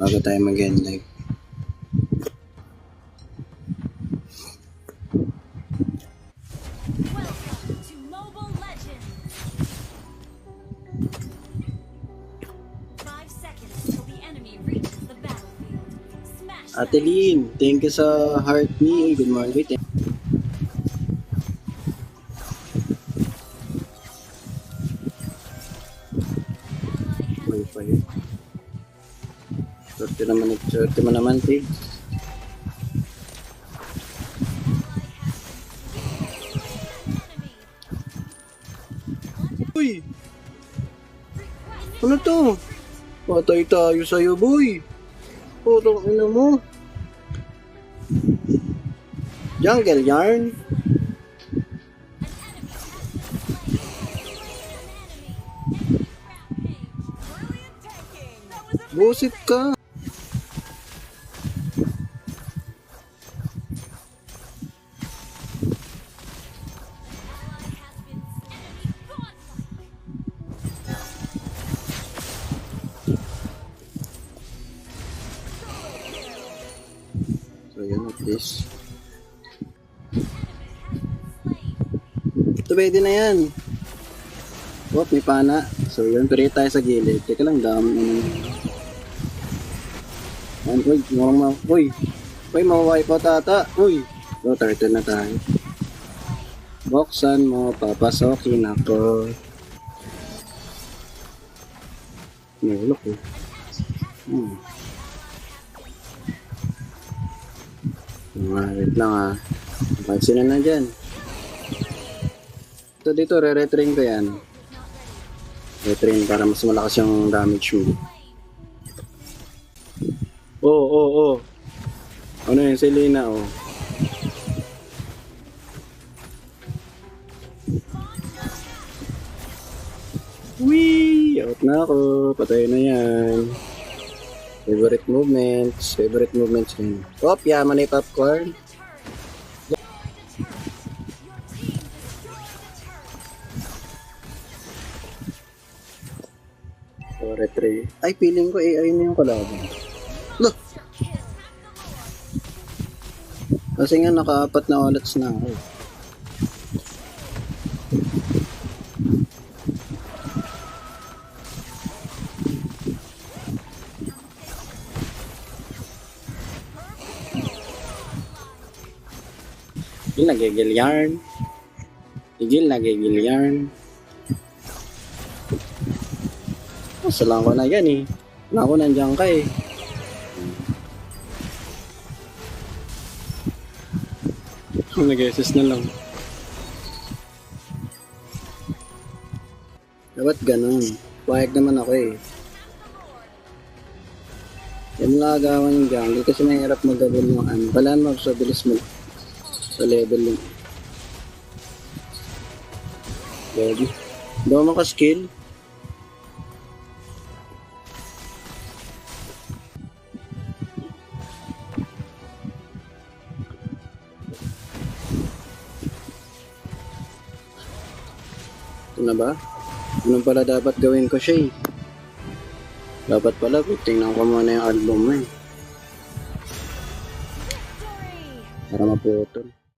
bago tayo mag-end live. Ate Lynn, thank you sa heart me. Good morning. Wi-Fi. Swerte mo naman, Tig. Uy! Ano to? Patay tayo sa'yo, boy. Putong ina mo. Jungle yarn. Busit ka. So yun, at least. Ito, pwede na yan. Oh, may pana. So yun, pero tayo sa gilid. Teka lang, dami. Uy, uy, mawawipe po tata. Uy, so turtle na tayo. Buksan mo, papasokin ako. Nulok eh. Wait lang ah. Pansin na dyan. Ito dito, re-retrain ko yan. Retrain para mas malakas yung damage mo. Oh. Ano yun, Selena oh. Wee! Out na ako. Patay na yan. Favorite movements rin. Op, yaman na yung popcorn. So, retry. Ay, feeling ko AI na yung kalaban. Look! Kasi nga naka-4 na wallets na ako. Tigil nagigil yarn. Salang ko na yan eh. Naku, nandiyan ka eh. Nag-SS na lang. Dapat ganun. Pahig naman ako eh. Yan lang agawan yung jungle kasi mahirap mag-double yung ano. Balaan mo sa bilis mo. Sa level yung ready. Bawa mo ka skill. Ito na ba? Anong pala dapat gawin ko siya eh? Dapat pala, tingnan ko muna yung album mo eh. Para maputol.